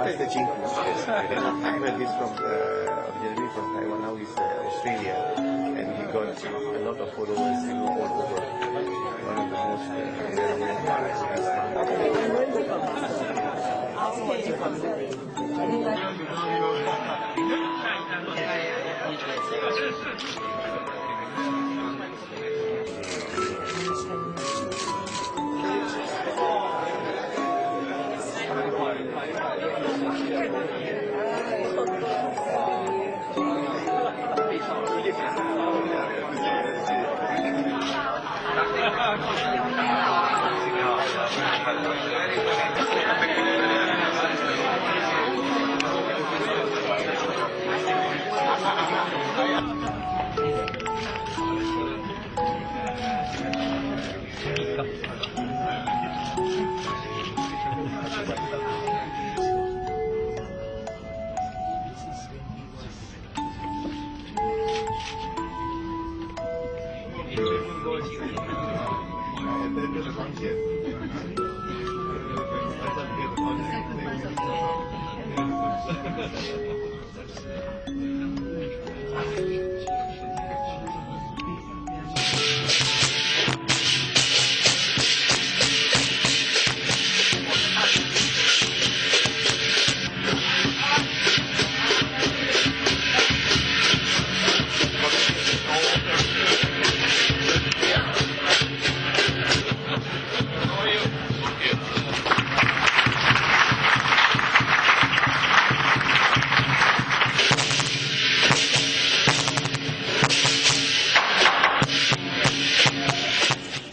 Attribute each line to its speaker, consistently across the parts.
Speaker 1: That's the净空老法师。He's from originally from Taiwan. Now he's Australia, and he got a lot of followers all over. One of the most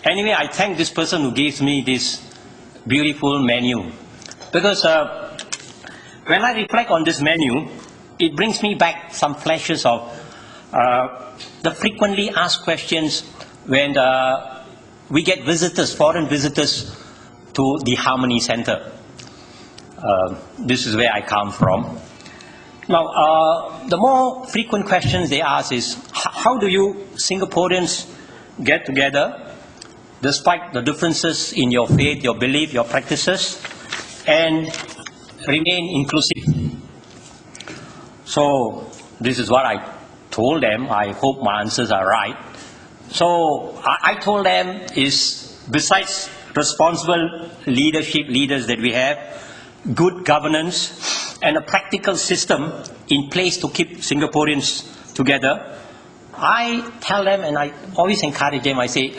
Speaker 2: Anyway, I thank this person who gives me this beautiful menu, because when I reflect on this menu, it brings me back some flashes of the frequently asked questions when we get visitors, foreign visitors, to the Harmony Center. This is where I come from. Now, the more frequent questions they ask is, how do you Singaporeans get together despite the differences in your faith, your belief, your practices, and remain inclusive? So this is what I told them. I hope my answers are right. So I told them is, besides responsible leaders that we have, good governance, and a practical system in place to keep Singaporeans together, I tell them, and I always encourage them, I say,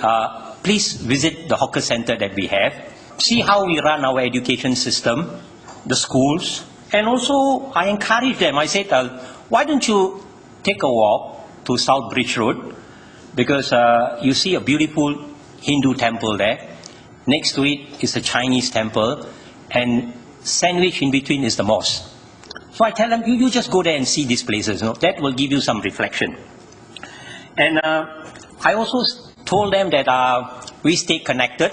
Speaker 2: please visit the hawker center that we have, see how we run our education system, the schools, and also I encourage them, I said, why don't you take a walk to South Bridge Road, because you see a beautiful Hindu temple there. Next to it is a Chinese temple, and sandwiched in between is the mosque. So I tell them, you just go there and see these places. That will give you some reflection. And I also told them that we stay connected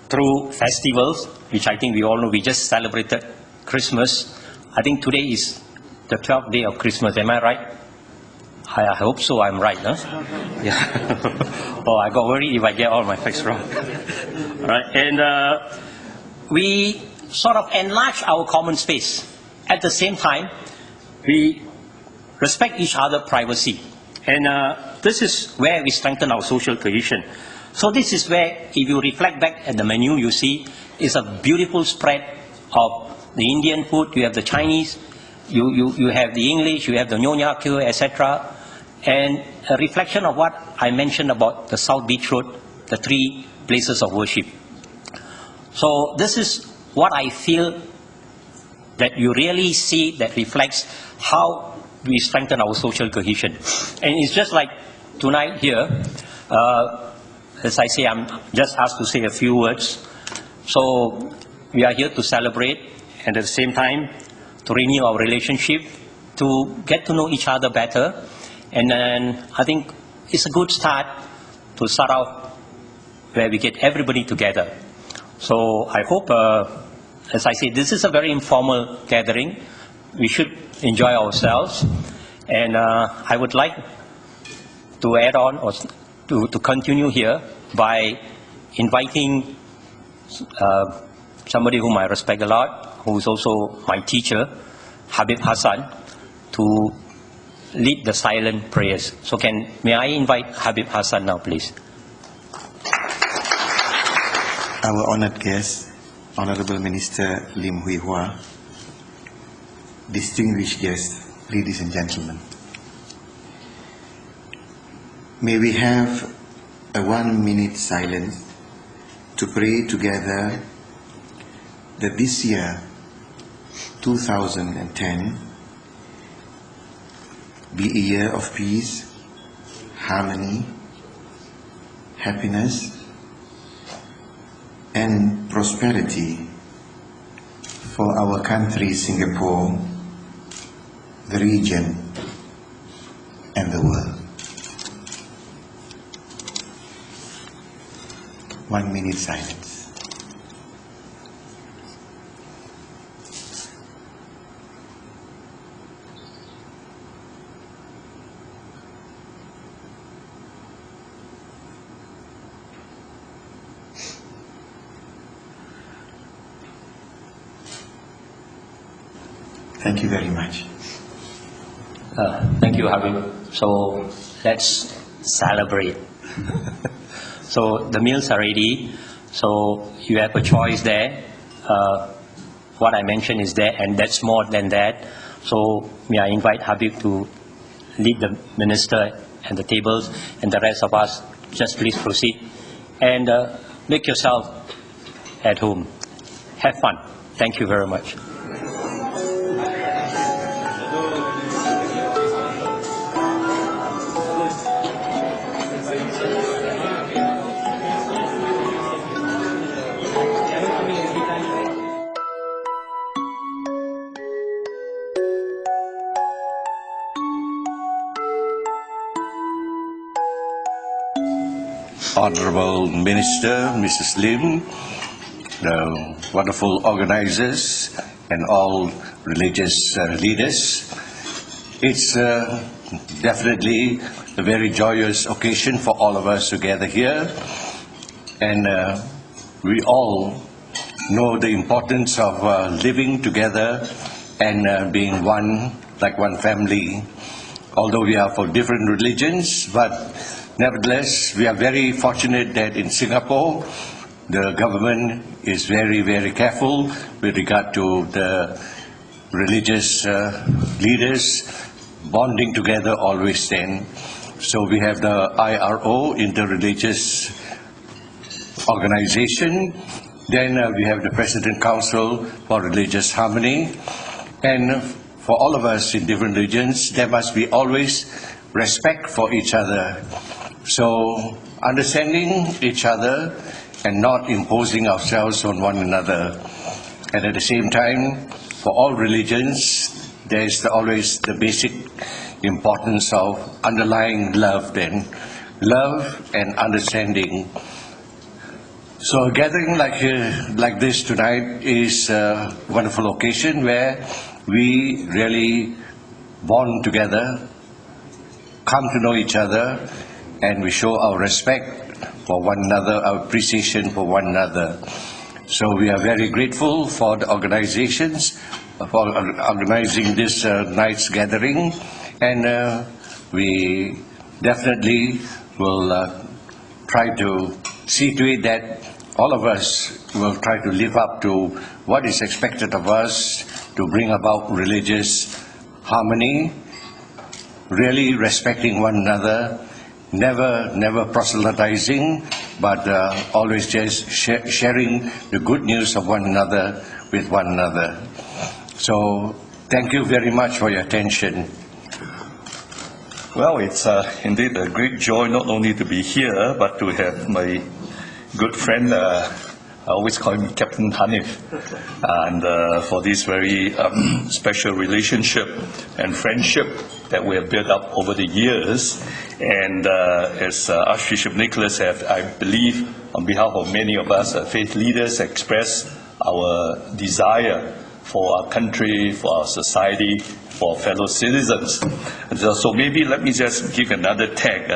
Speaker 2: through festivals, which I think we all know. We just celebrated Christmas. I think today is the 12th day of Christmas. Am I right? I hope so. I'm right, huh? Yeah. Oh, I got worried if I get all my facts wrong. All right. And we sort of enlarge our common space. At the same time, we respect each other's privacy. And this is where we strengthen our social cohesion. So this is where, if you reflect back at the menu, you see it's a beautiful spread of the Indian food. You have the Chinese, you have the English, you have the Nyonya Kyo, etc. And a reflection of what I mentioned about the South Beach Road, the 3 places of worship. So this is what I feel that you really see that reflects how we strengthen our social cohesion. And it's just like tonight here, as I say, I'm just asked to say a few words. So we are here to celebrate and at the same time to renew our relationship, to get to know each other better. And then I think it's a good start to start off where we get everybody together. So I hope, as I say, this is a very informal gathering. We should enjoy ourselves. And I would like to add on or to continue here by inviting somebody whom I respect a lot, who is also my teacher, Habib Hassan, to lead the silent prayers. So may I invite Habib Hassan now, please?
Speaker 1: Our honored guest, Honorable Minister Lim Hui Hua, distinguished guests, ladies and gentlemen. May we have a 1 minute silence to pray together that this year, 2010, be a year of peace, harmony, happiness, and prosperity for our country, Singapore, the region, and the world. 1 minute silence. Thank you very much.
Speaker 2: Thank you, Habib. So let's celebrate. So the meals are ready. So you have a choice there. What I mentioned is there, and that's more than that. So may I invite Habib to lead the minister and the tables, and the rest of us just please proceed and make yourself at home. Have fun. Thank you very much.
Speaker 3: Honorable Minister, Mrs. Lim, the wonderful organizers, and all religious leaders. It's definitely a very joyous occasion for all of us to gather here. And we all know the importance of living together and being one, like one family. Although we are for different religions, but nevertheless, we are very fortunate that in Singapore, the government is very, very careful with regard to the religious leaders bonding together always then. So we have the IRO, Interreligious Organization. Then we have the President Council for Religious Harmony. And for all of us in different regions, there must be always respect for each other. So understanding each other and not imposing ourselves on one another. And at the same time, for all religions, there is always the basic importance of underlying love then. Love and understanding. So a gathering like this tonight is a wonderful occasion where we really bond together, come to know each other, and we show our respect for one another, our appreciation for one another. So we are very grateful for the organizations for organizing this night's gathering, and we definitely will try to see to it that all of us will try to live up to what is expected of us to bring about religious harmony, really respecting one another, never proselytizing, but always just sharing the good news of one another with one another. So thank you very much for your attention.
Speaker 4: Well, it's indeed a great joy not only to be here, but to have my good friend, I always call him Captain Hanif, and for this very special relationship and friendship that we have built up over the years. And as Archbishop Nicholas have, I believe, on behalf of many of us faith leaders, expressed our desire for our country, for our society, for fellow citizens. So maybe let me just give another tag.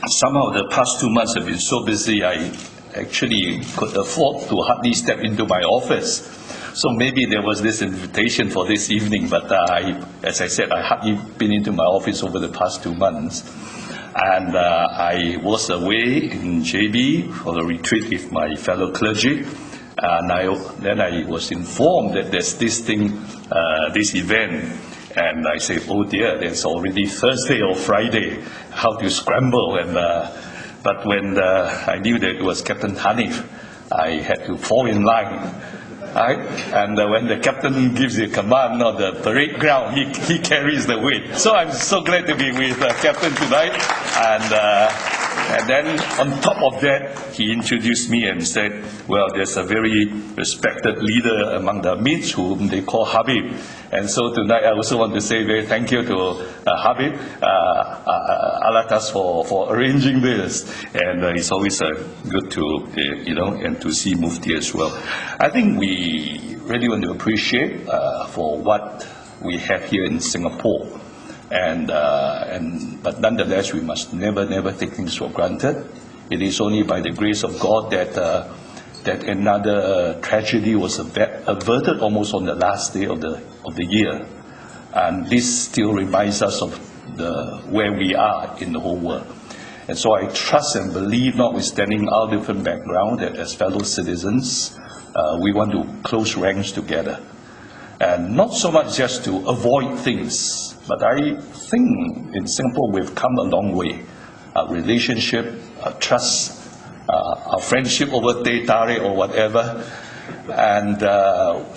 Speaker 4: Somehow the past 2 months have been so busy, I actually could afford to hardly step into my office. So maybe there was this invitation for this evening, but as I said, I hardly been into my office over the past 2 months. And I was away in JB for a retreat with my fellow clergy. And then I was informed that there's this thing, this event. And I said, oh dear, it's already Thursday or Friday. How to scramble? But when I knew that it was Captain Hanif, I had to fall in line. Right? And when the captain gives the command on the parade ground, he carries the weight. So I'm so glad to be with Captain tonight. And then on top of that, he introduced me and said, well, there's a very respected leader among the midst whom they call Habib. And so tonight I also want to say very thank you to Habib Alatas for arranging this. And it's always good to, and to see Mufti as well. I think we really want to appreciate for what we have here in Singapore. But nonetheless, we must never take things for granted. It is only by the grace of God that another tragedy was averted almost on the last day of the year, and this still reminds us of where we are in the whole world. And so I trust and believe, notwithstanding our different background, that as fellow citizens, we want to close ranks together, and not so much just to avoid things. But I think in Singapore we've come a long way. Our relationship, our trust, our friendship over teh tarik or whatever. And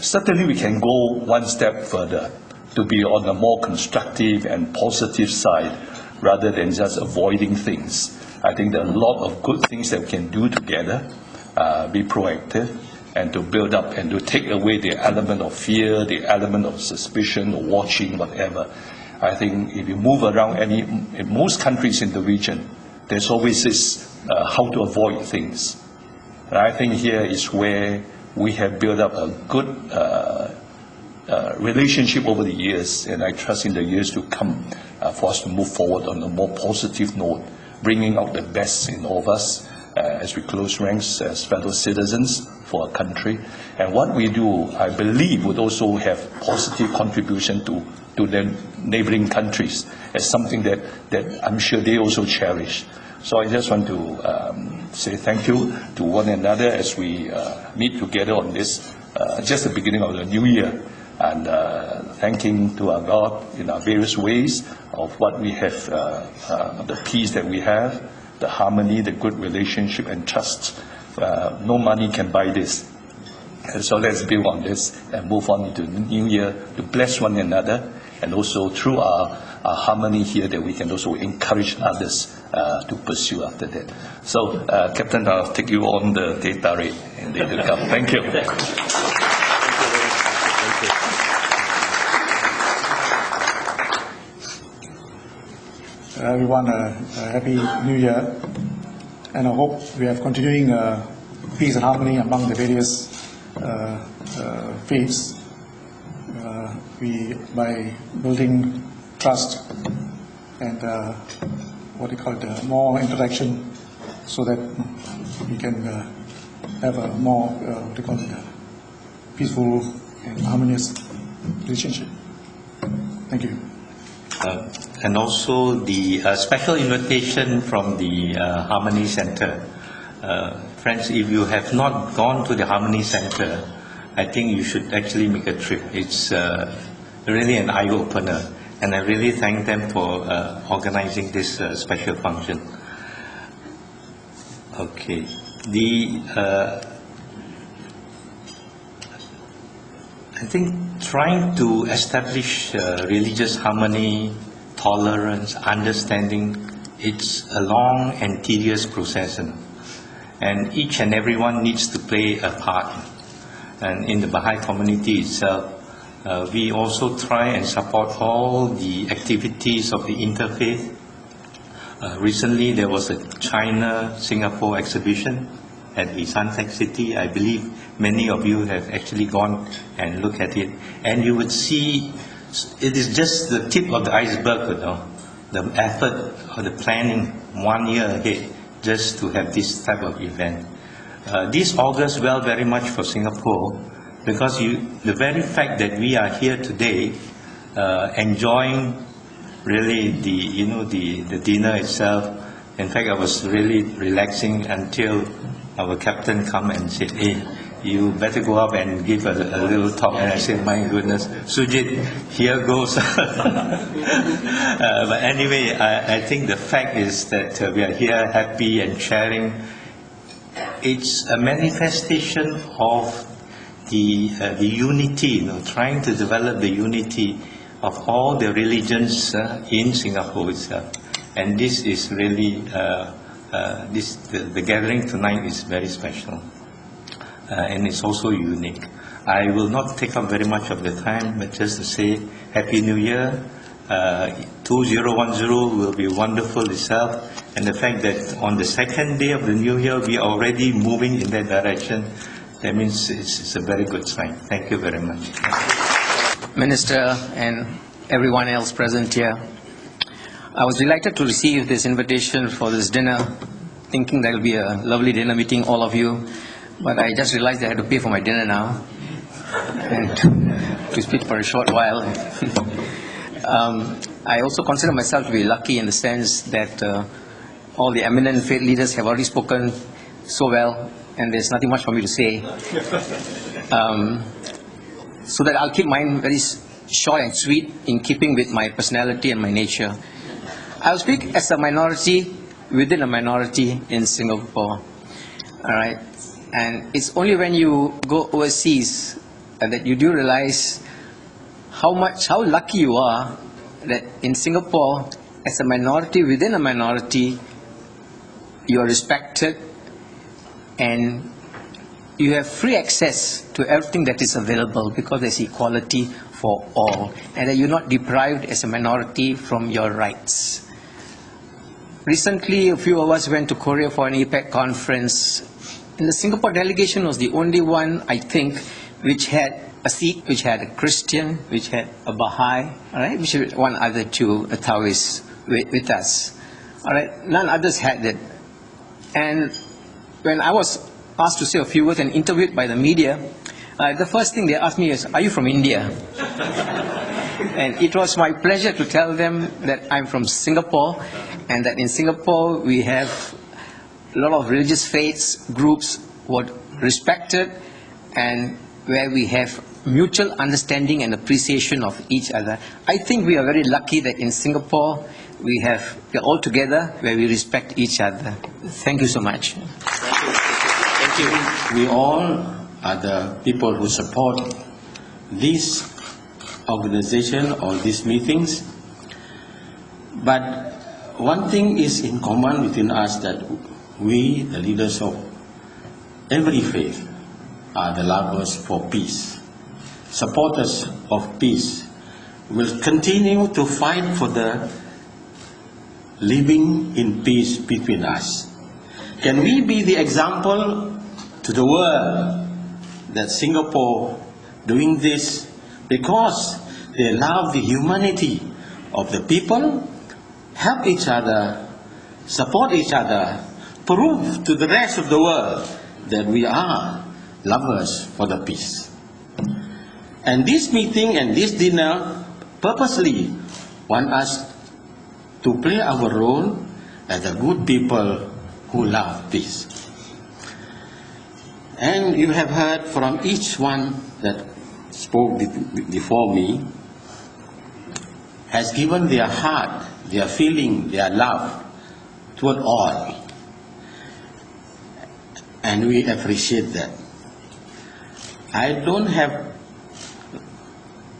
Speaker 4: certainly we can go one step further to be on a more constructive and positive side rather than just avoiding things. I think there are a lot of good things that we can do together, be proactive, and to build up and to take away the element of fear, the element of suspicion, watching, whatever. I think if you move around in most countries in the region, there's always this how to avoid things. And I think here is where we have built up a good relationship over the years, and I trust in the years to come for us to move forward on a more positive note, bringing out the best in all of us as we close ranks as fellow citizens for our country. And what we do, I believe, would also have positive contribution to the neighboring countries as something that I'm sure they also cherish. So I just want to say thank you to one another as we meet together on this, just the beginning of the new year, and thanking to our God in our various ways of what we have, the peace that we have, the harmony, the good relationship and trust. No money can buy this. And so let's build on this and move on into the new year to bless one another, and also through our harmony here that we can also encourage others to pursue after that. So Captain, I'll take you on the teh tarik and they will come. Thank you.
Speaker 5: Everyone, Happy New Year, and I hope we have continuing peace and harmony among the various faiths. By building trust and more interaction, so that we can have a more peaceful and harmonious relationship. Thank you.
Speaker 6: And also the special invitation from the Harmony Center. Friends, if you have not gone to the Harmony Center, I think you should actually make a trip. It's really an eye-opener, and I really thank them for organizing this special function. Okay. I think trying to establish religious harmony, tolerance, understanding, it's a long and tedious process. And each and everyone needs to play a part. And in the Baha'i community itself, we also try and support all the activities of the interfaith. Recently, there was a China-Singapore exhibition at the Suntec City. I believe many of you have actually gone and looked at it. And you would see, it is just the tip of the iceberg, you know, the effort or the planning 1 year ahead just to have this type of event. This augurs well very much for Singapore, because the very fact that we are here today enjoying really the dinner itself. In fact, I was really relaxing until our captain come and said, "Hey, you better go up and give a little talk." And I said, "My goodness, Sujit, here goes." But anyway, I think the fact is that we are here happy and sharing. It's a manifestation of the unity, trying to develop the unity of all the religions in Singapore itself. And this is really, the gathering tonight is very special. And it's also unique. I will not take up very much of the time, but just to say Happy New Year. 2010 will be wonderful itself. And the fact that on the second day of the New Year, we are already moving in that direction, that means it's a very good sign. Thank you very much.
Speaker 7: Minister and everyone else present here, I was delighted to receive this invitation for this dinner, thinking that will be a lovely dinner meeting all of you, but I just realized I had to pay for my dinner now, and to speak for a short while. I also consider myself to be lucky in the sense that all the eminent faith leaders have already spoken so well, and there's nothing much for me to say. So that I'll keep mine very short and sweet, in keeping with my personality and my nature. I'll speak as a minority within a minority in Singapore. All right, and it's only when you go overseas that you do realize how lucky you are that in Singapore, as a minority within a minority, you are respected and you have free access to everything that is available, because there's equality for all, and that you're not deprived as a minority from your rights. Recently, a few of us went to Korea for an APEC conference, and the Singapore delegation was the only one, I think, which had a Sikh, which had a Christian, which had a Baha'i, all right, which had one other two, a Taoist with us. All right, none others had it. And when I was asked to say a few words and interviewed by the media, the first thing they asked me is, "Are you from India?" And it was my pleasure to tell them that I'm from Singapore, and that in Singapore we have a lot of religious faiths, groups who are respected, and where we have mutual understanding and appreciation of each other. I think we are very lucky that in Singapore we are all together where we respect each other. Thank you so much.
Speaker 3: Thank you. We all are the people who support this organization or these meetings. But one thing is in common within us, that we, the leaders of every faith, are the lovers for peace, supporters of peace, will continue to fight for the living in peace between us. Can we be the example to the world that Singapore doing this because they love the humanity of the people, help each other, support each other, prove to the rest of the world that we are lovers for the peace. And this meeting and this dinner purposely want us to play our role as the good people who love peace. And you have heard from each one that spoke before me, has given their heart, their feeling, their love toward all.
Speaker 8: and we appreciate that. I don't have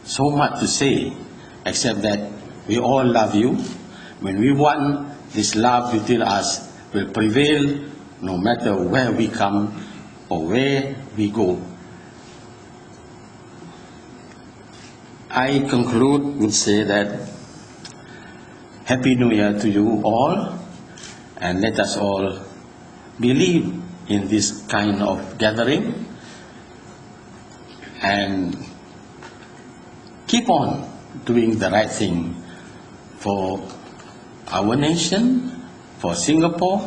Speaker 8: so much to say, except that we all love you. When we want this love between us will prevail no matter where we come or where we go. I conclude with say that Happy New Year to you all, and let us all believe in this kind of gathering and keep on doing the right thing for our nation, for Singapore,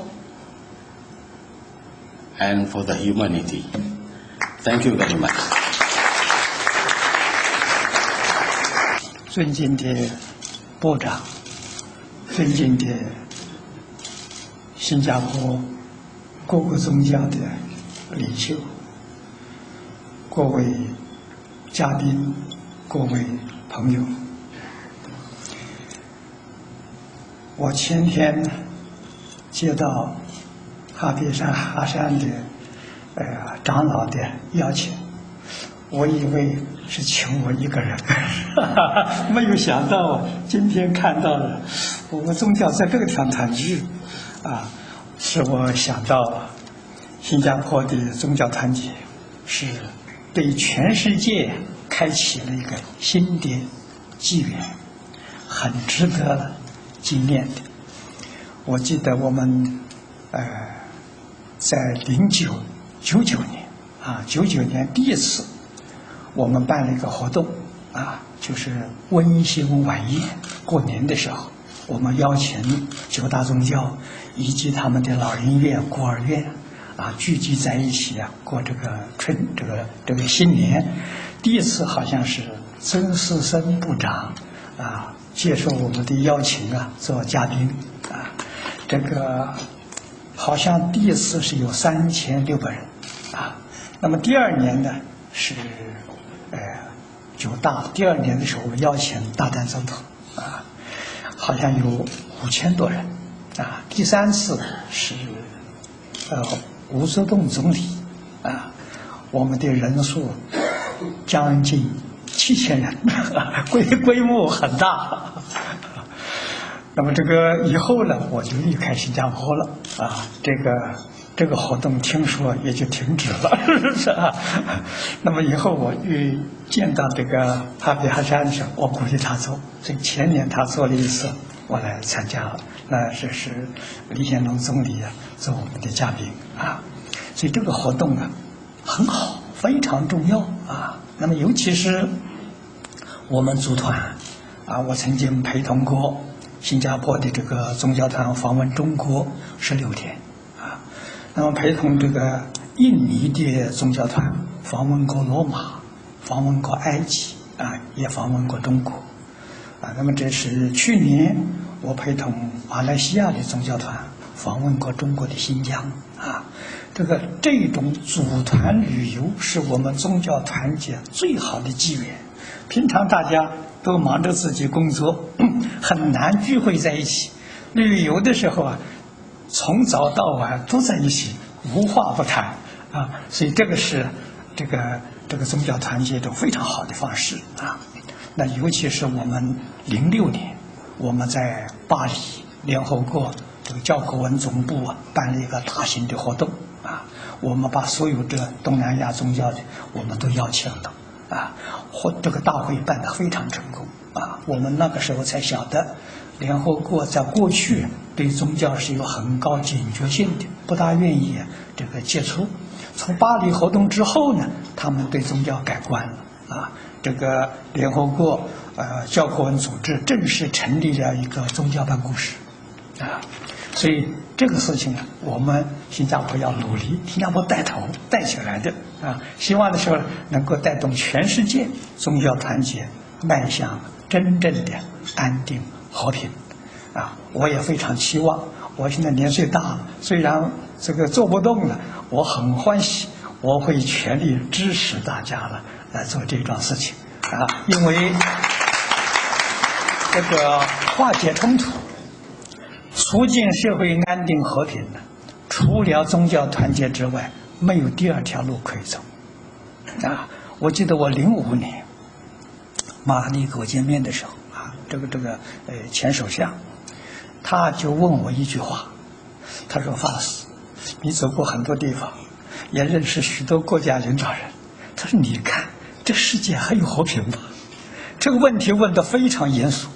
Speaker 8: and for the humanity. Thank you very much.
Speaker 9: 尊敬的部长，尊敬的新加坡各个宗教的领袖，各位嘉宾，各位朋友，我前天接到哈山的长老的邀请，我以为是请我一个人，没有想到今天看到了我们宗教在这个地方团聚，使我想到新加坡的宗教团结是对全世界开启了一个新的纪元，很值得纪念的。我记得我们在99年第一次我们办了一个活动就是温馨晚宴，过年的时候我们邀请9大宗教以及他们的老人院、孤儿院聚集在一起过这个新年。第一次好像是曾世生部长接受我们的邀请做嘉宾这个好像第一次是有3600人那么第二年呢是9大，第二年的时候我们邀请大丹总统好像有5000多人第三次是吴作栋总理我们的人数将近7000人规模很大那么这个以后呢我就离开新加坡了这个活动听说也就停止了是吧那么以后我遇见到这个哈比哈山的时候我鼓励他做，所以前年他做了一次我来参加了，那这是李显龙总理做我们的嘉宾所以这个活动很好，非常重要那么尤其是我们组团我曾经陪同过新加坡的这个宗教团访问中国16天那么陪同这个印尼的宗教团访问过罗马，访问过埃及也访问过中国那么这是去年我陪同马来西亚的宗教团访问过中国的新疆这种组团旅游是我们宗教团结最好的机缘。平常大家都忙着自己工作很难聚会在一起，旅游的时候从早到晚都在一起，无话不谈所以这个是这个宗教团结一种非常好的方式那尤其是我们06年我们在巴黎联合国这个教科文总部办了一个大型的活动我们把所有这东南亚宗教的我们都邀请了这个大会办得非常成功我们那个时候才晓得联合国在过去对宗教是有很高警觉性的，不大愿意这个接触。从巴黎活动之后呢，他们对宗教改观了这个联合国教科文组织正式成立了一个宗教办公室所以这个事情我们新加坡要努力，新加坡带头带起来的希望的时候能够带动全世界宗教团结迈向真正的安定和平我也非常期望，我现在年岁大了，虽然这个做不动了，我很欢喜，我会全力支持大家来做这桩事情因为这个化解冲突促进社会安定和平除了宗教团结之外没有第二条路可以走。我记得我05年马哈蒂跟我见面的时候这个前首相，他就问我一句话，他说：“法师，你走过很多地方，也认识许多国家领导人，他说你看这世界还有和平吗？”这个问题问得非常严肃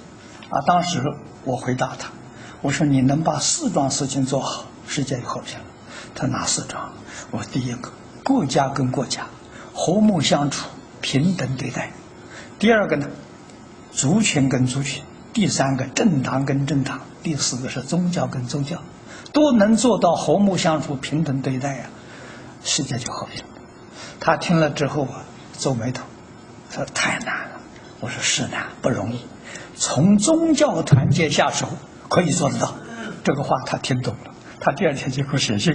Speaker 9: 当时我回答他，我说：“你能把4桩事情做好，世界就和平了。”他哪4桩？我说：“第一个，国家跟国家和睦相处，平等对待；第二个呢，族群跟族群；第三个，政党跟政党；第4个是宗教跟宗教，都能做到和睦相处、平等对待世界就和平了。”他听了之后皱眉头，说：“太难了。”我说：“是难，不容易。从宗教团结下手，可以做得到。”这个话他听懂了，他第2天就给我写信，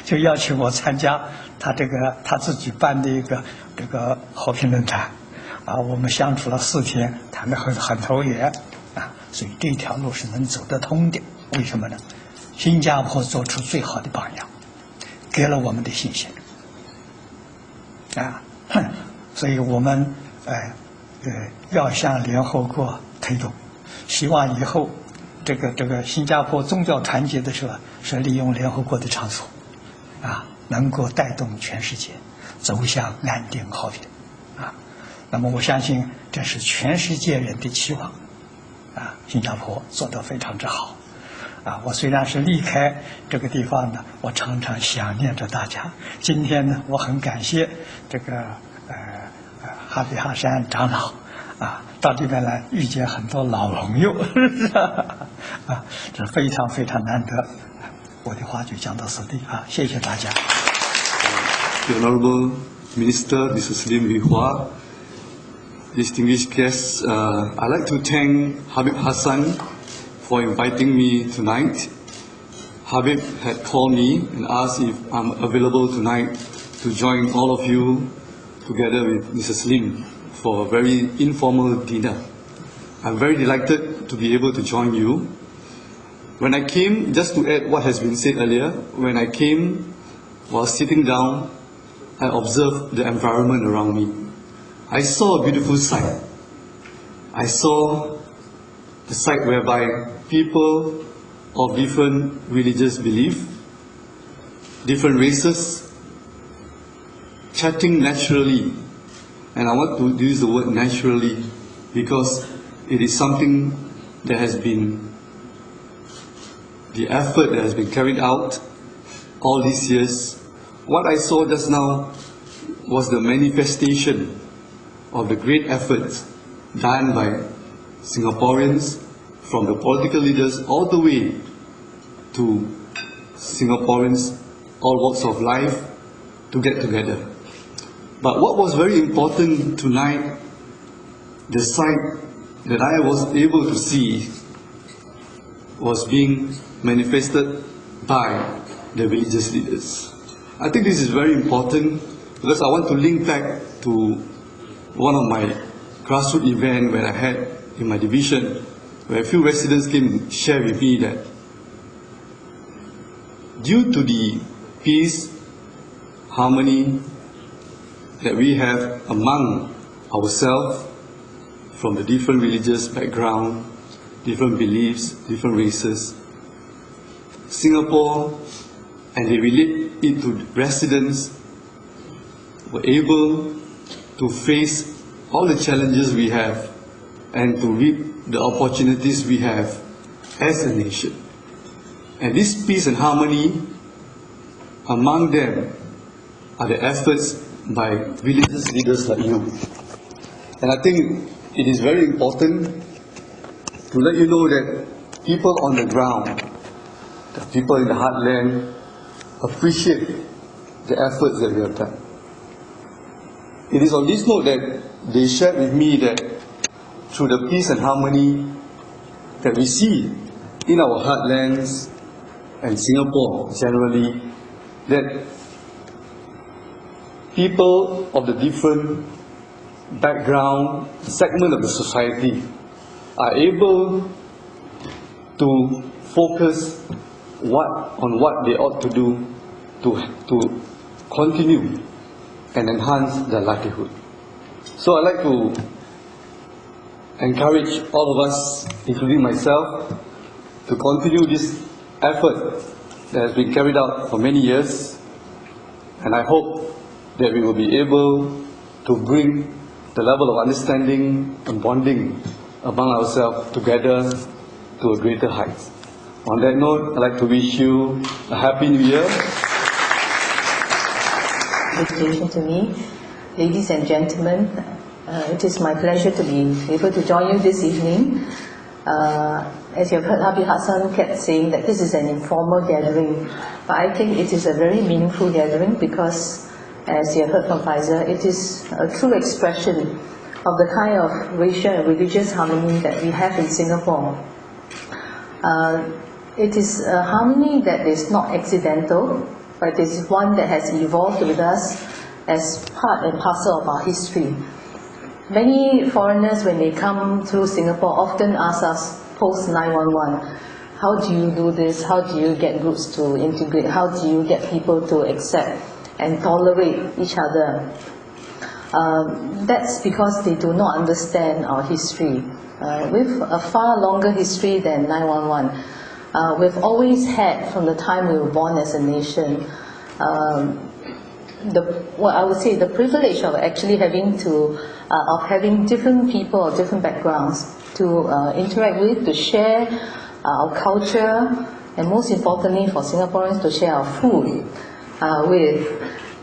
Speaker 9: 就邀请我参加他自己办的一个这个和平论坛我们相处了4天，谈得很投缘所以这条路是能走得通的。为什么呢？新加坡做出最好的榜样，给了我们的信心所以我们要向联合国推动，希望以后这个新加坡宗教团结的时候是利用联合国的场所能够带动全世界走向安定和平那么我相信这是全世界人的期望新加坡做得非常之好我虽然是离开这个地方呢，我常常想念着大家。今天呢，我很感谢这个哈比哈山长老到这边来遇见很多老朋友这非常非常难得。我的话就讲到此地谢谢大家。
Speaker 10: The Honorable Minister, Mr. Slim Wihua, distinguished guests, I'd like to thank Habib Hassan for inviting me tonight. Habib had called me and asked if I'm available tonight to join all of you together with Mr. Slim for a very informal dinner. I'm very delighted to be able to join you. When I came, just to add what has been said earlier, when I came, while sitting down, I observed the environment around me. I saw a beautiful sight. I saw a sight whereby people of different religious belief, different races, chatting naturally. And I want to use the word naturally because it is something that has been, the effort that has been carried out all these years. What I saw just now was the manifestation of the great efforts done by Singaporeans, from the political leaders all the way to Singaporeans, all walks of life, to get together. But what was very important tonight, the sight that I was able to see was being manifested by the religious leaders. I think this is very important because I want to link back to one of my grassroots events where I had in my division, where a few residents came and shared with me that due to the peace, harmony that we have among ourselves from the different religious background, different beliefs, different races, Singapore, and they relate it to residents, were able to face all the challenges we have and to reap the opportunities we have as a nation. And this peace and harmony, among them are the efforts by religious leaders like you. And I think it is very important to let you know that people on the ground, the people in the heartland, appreciate the efforts that we have done. It is on this note that they shared with me that through the peace and harmony that we see in our heartlands and Singapore generally, that people of the different background, segment of the society are able to focus on what they ought to do to continue and enhance their livelihood. So I'd like to encourage all of us, including myself, to continue this effort that has been carried out for many years, and I hope that we will be able to bring the level of understanding and bonding among ourselves together to a greater height. On that note, I'd like to wish you a Happy New Year.
Speaker 11: Invitation to me, ladies and gentlemen, it is my pleasure to be able to join you this evening. As you have heard, Habib Hassan kept saying that this is an informal gathering, but I think it is a very meaningful gathering because, as you have heard from Faisal, it is a true expression of the kind of racial and religious harmony that we have in Singapore. It is a harmony that is not accidental, but it is one that has evolved with us as part and parcel of our history. Many foreigners, when they come through Singapore, often ask us post 9/11, how do you do this? How do you get groups to integrate? How do you get people to accept and tolerate each other? That's because they do not understand our history. With a far longer history than 9/11, we've always had, from the time we were born as a nation, the privilege of actually having different people of different backgrounds to interact with, to share our culture, and most importantly for Singaporeans to share our food with.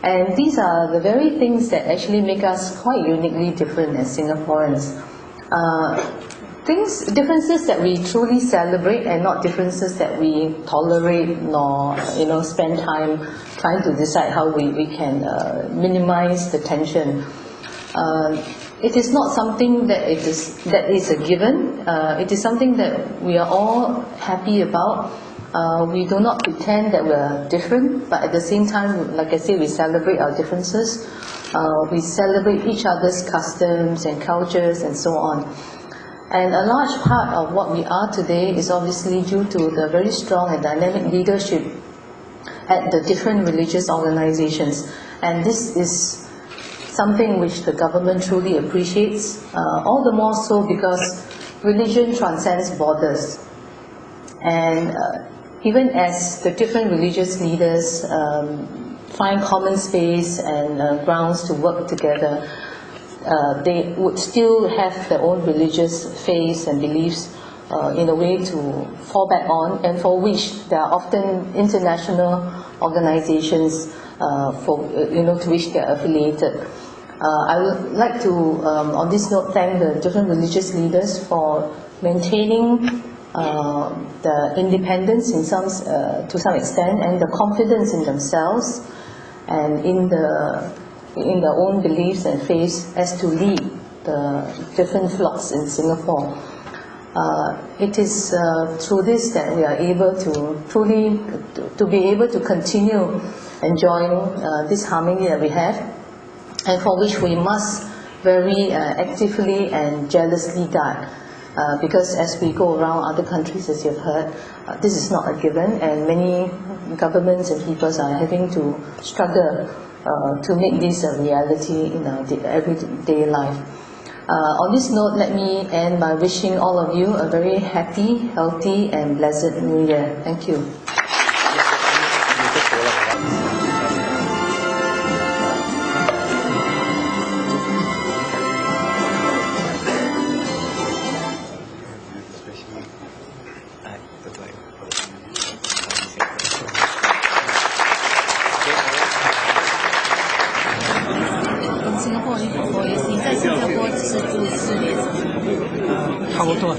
Speaker 11: And these are the very things that actually make us quite uniquely different as Singaporeans. Differences that we truly celebrate and not differences that we tolerate nor spend time trying to decide how we can minimize the tension. It is not something that is a given. It is something that we are all happy about. We do not pretend that we are different, but at the same time, like I say, we celebrate our differences. We celebrate each other's customs and cultures and so on. And a large part of what we are today is obviously due to the very strong and dynamic leadership at the different religious organizations. And this is something which the government truly appreciates, all the more so because religion transcends borders. And even as the different religious leaders find common space and grounds to work together, they would still have their own religious faiths and beliefs in a way to fall back on, and for which there are often international organizations to which they are affiliated. I would like to, on this note, thank the different religious leaders for maintaining the independence to some extent, and the confidence in themselves and in their own beliefs and faiths as to lead the different flocks in Singapore. It is through this that we are able to truly be able to continue enjoying this harmony that we have, and for which we must very actively and jealously guard. Because as we go around other countries, as you've heard, this is not a given, and many governments and peoples are having to struggle to make this a reality in our everyday life. On this note, let me end by wishing all of you a very happy, healthy, and blessed New Year. Thank you.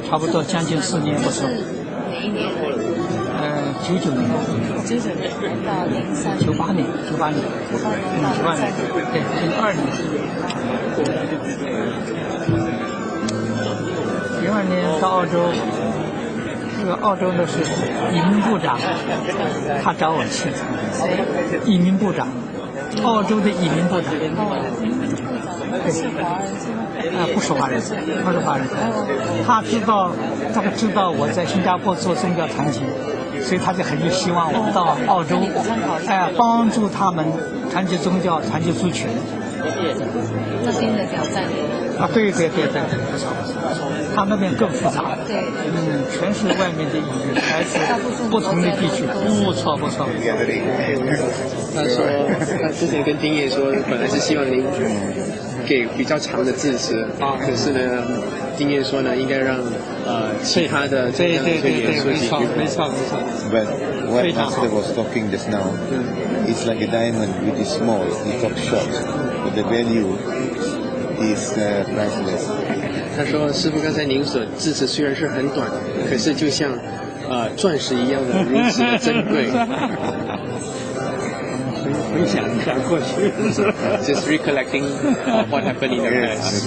Speaker 12: 差不多将近4年不错。
Speaker 11: 哪一年
Speaker 12: ？99年。
Speaker 11: 99年到03。
Speaker 12: 98年。98年到03年。对，02年。02年到澳洲，这个澳洲的是移民部长，他找我去。移民部长，澳洲的移民部长。
Speaker 11: 是华人是吗？
Speaker 12: 不是华人，他是华人。他大概知道我在新加坡做宗教传奇，所以他就很希望我们到澳洲，帮助他们传接宗教、传接族群。
Speaker 11: 这新的挑战。
Speaker 12: 对，他那边更复杂。
Speaker 11: 对，
Speaker 12: 全是外面的语言，来自不同的地区。不错。
Speaker 7: 他说，他之前跟丁爷说，本来是希望您给比较长的致辞啊，可是呢，丁爷说呢，应该让其他的
Speaker 12: 对，没错。
Speaker 1: But what Master was talking just now, it's like a diamond which is small, it's top shot, but the value is priceless.
Speaker 7: 他说：“师父，刚才您所致辞虽然是很短，可是就像钻石一样的如此的珍贵。”回想一下过去，just recollecting what happened in the past.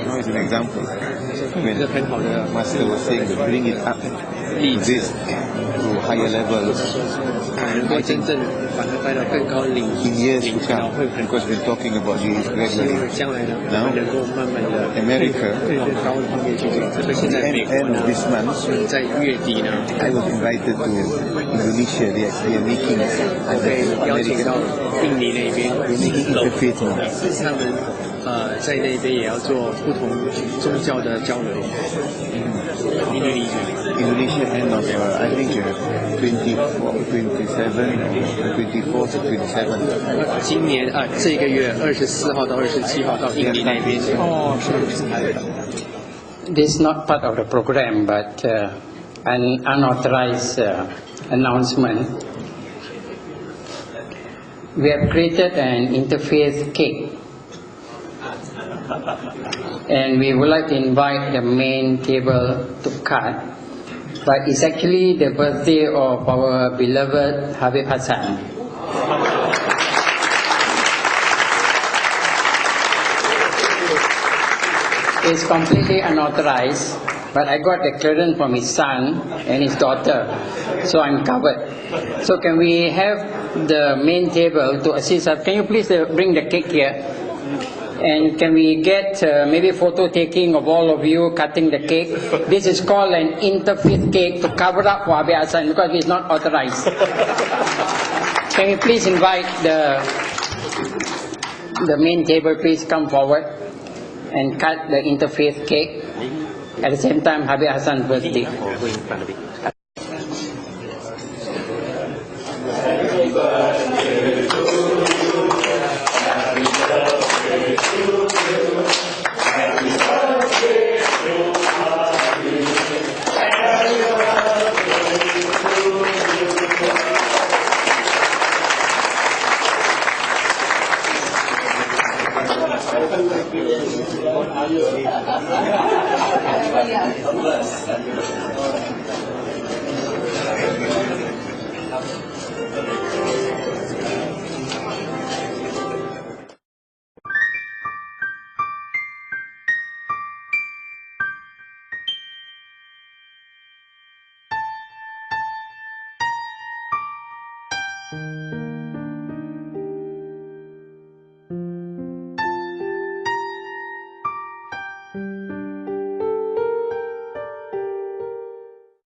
Speaker 1: Now it's an example.
Speaker 7: 这很好的
Speaker 1: Master was saying to bring it up, this to higher levels.
Speaker 7: 能够真正把它带到更高领
Speaker 1: In years to come, because we're talking about this regularly.
Speaker 7: 将来呢，
Speaker 1: Now,
Speaker 7: 能够慢慢的
Speaker 1: America,
Speaker 7: 往高的方面去走。特别现在美国
Speaker 1: end
Speaker 7: 呢
Speaker 1: of this month,
Speaker 7: 在月底呢，
Speaker 1: I was invited to Indonesia. They are making
Speaker 7: 被邀请到印尼那边，
Speaker 1: interfaith now.
Speaker 7: 他们在那边也要做不同宗教的交流。
Speaker 1: Indonesia end of I think 24 to 27.
Speaker 7: 今年这个月24号到27号到印尼那边。哦，是。
Speaker 13: This is not part of the program, but an unauthorized announcement. We have created an interfaith cake, and we would like to invite the main table to cut. But it's actually the birthday of our beloved Habib Hassan. It's completely unauthorized, but I got the clearance from his son and his daughter, so I'm covered. So can we have the main table to assist us? Can you please bring the cake here? And can we get maybe photo taking of all of you cutting the cake? This is called an interfaith cake to cover up for Habib Hassan because it's not authorized. Can we please invite the main table, please come forward and cut the interfaith cake at the same time Habib Hassan's birthday.